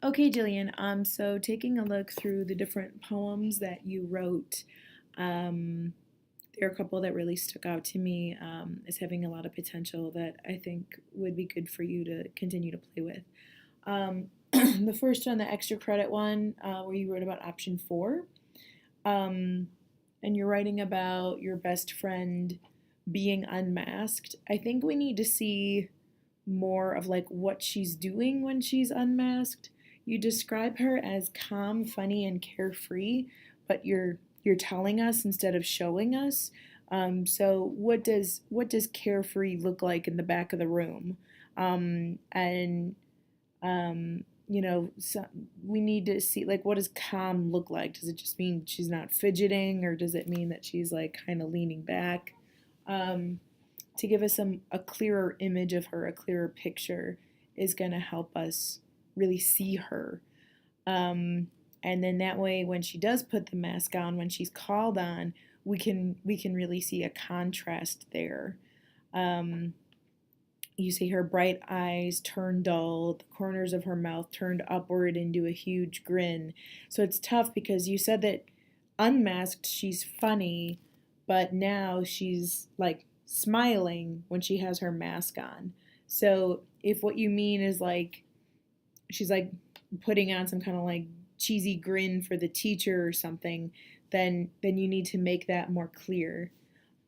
Okay, Jillian. So taking a look through the different poems that you wrote, um, there are a couple that really stuck out to me as having a lot of potential that I think would be good for you to continue to play with. Um, the first one, the extra credit one, where you wrote about option four, um, and you're writing about your best friend being unmasked. I think we need to see more of like what she's doing when she's unmasked. You describe her as calm, funny, and carefree, but you're telling us instead of showing us. So what does carefree look like in the back of the room? And so we need to see like what does calm look like? Does it just mean she's not fidgeting, or does it mean that she's like kind of leaning back? Um, to give us a clearer image of her, a clearer picture, is going to help us really see her. Um, and then that way, when she does put the mask on, when she's called on, we can really see a contrast there. Um, you see her bright eyes turn dull, the corners of her mouth turned upward into a huge grin. So it's tough because you said that unmasked she's funny, but now she's like smiling when she has her mask on. So if what you mean is like she's like putting on some kind of like cheesy grin for the teacher or something, then you need to make that more clear.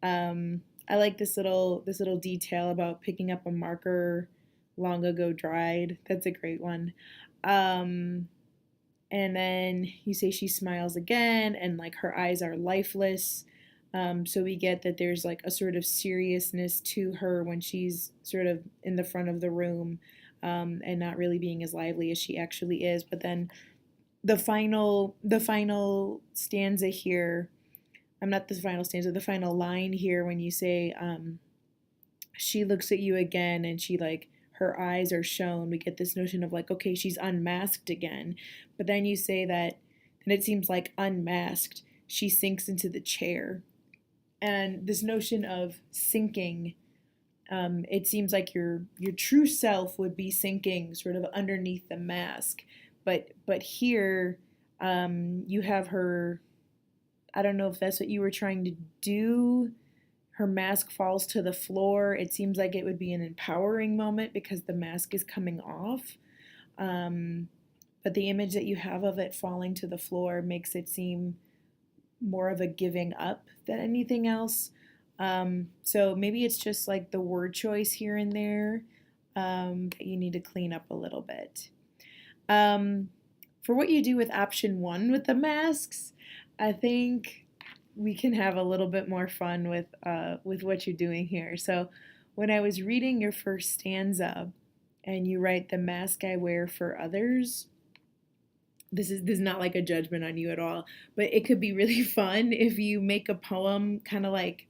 I like this little detail about picking up a marker long ago dried. That's a great one. Um, and then you say she smiles again, and like her eyes are lifeless. So we get that there's like a sort of seriousness to her when she's sort of in the front of the room, and not really being as lively as she actually is. But then the final stanza here, I'm not the final stanza, the final line here when you say, she looks at you again and she like her eyes are shown, we get this notion of like, okay, she's unmasked again. But then you say that, and it seems like unmasked, she sinks into the chair. And this notion of sinking, it seems like your true self would be sinking sort of underneath the mask. But here, you have her. I don't know if that's what you were trying to do. Her mask falls to the floor. It seems like it would be an empowering moment because the mask is coming off. Um, but the image that you have of it falling to the floor makes it seem more of a giving up than anything else. So maybe it's just like the word choice here and there, that you need to clean up a little bit. Um, for what you do with option one with the masks, I think we can have a little bit more fun with what you're doing here. So when I was reading your first stanza, and you write the mask I wear for others, this is not like a judgment on you at all, but it could be really fun if you make a poem kind of like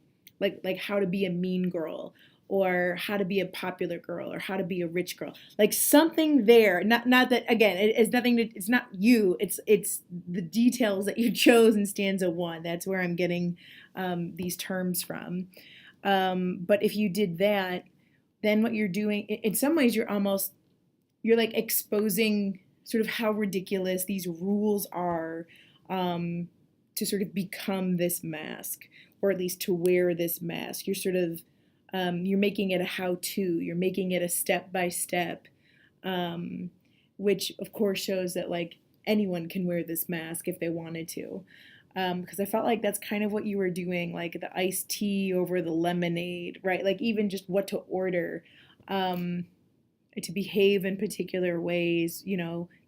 how to be a mean girl, or how to be a popular girl, or how to be a rich girl, like something there. Not that, again, it's nothing to, it's not you, it's the details that you chose in stanza one. That's where I'm getting these terms from. But if you did that, then what you're doing in some ways, you're like exposing sort of how ridiculous these rules are, um, to sort of become this mask, or at least to wear this mask. You're sort of, you're making it a how-to. You're making it a step by step, which of course shows that like anyone can wear this mask if they wanted to. Because I felt like that's kind of what you were doing, like the iced tea over the lemonade, right? Like even just what to order. Um, to behave in particular ways,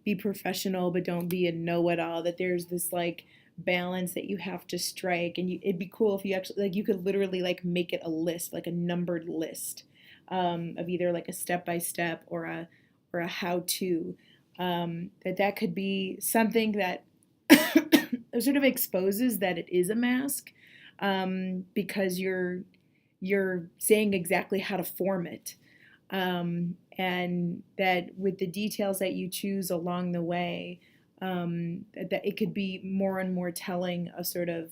be professional, but don't be a know it all. That there's this like balance that you have to strike. And it'd be cool if you actually, like, you could literally like make it a list, like a numbered list, of either like a step by step or a how to. That could be something that sort of exposes that it is a mask, because you're saying exactly how to form it, and that with the details that you choose along the way, that it could be more and more telling of sort of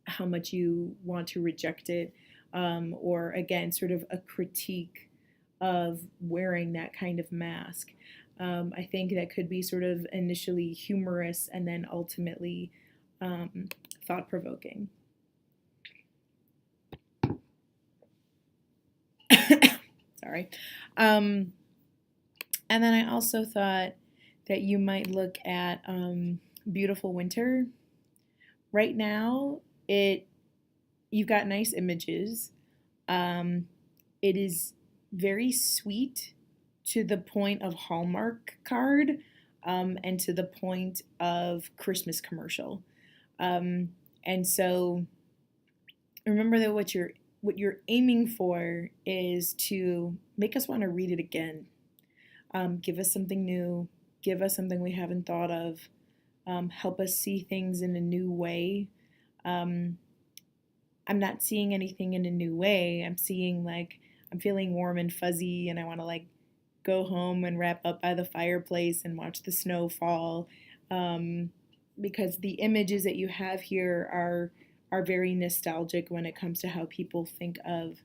how much you want to reject it, or again, sort of a critique of wearing that kind of mask. I think that could be sort of initially humorous and then ultimately thought provoking. Sorry. Um, and then I also thought that you might look at Beautiful Winter. Right now, you've got nice images. Um, it is very sweet to the point of Hallmark card, and to the point of Christmas commercial. Um, and so remember that what you're aiming for is to make us want to read it again. Give us something new. Give us something we haven't thought of. Help us see things in a new way. Um, I'm not seeing anything in a new way. I'm seeing like I'm feeling warm and fuzzy, and I want to like go home and wrap up by the fireplace and watch the snow fall. Um, because the images that you have here are very nostalgic when it comes to how people think of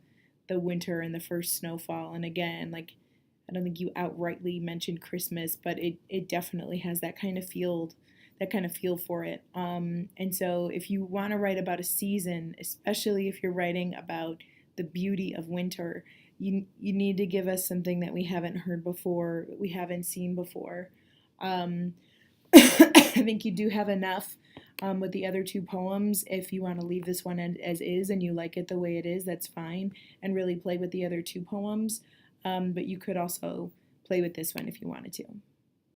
the winter and the first snowfall. And again, like I don't think you outrightly mentioned Christmas, but it definitely has that kind of feel for it. And so if you want to write about a season, especially if you're writing about the beauty of winter, you need to give us something that we haven't heard before, we haven't seen before. Um, I think you do have enough with the other two poems. If you want to leave this one as is and you like it the way it is, that's fine, and really play with the other two poems. But you could also play with this one if you wanted to.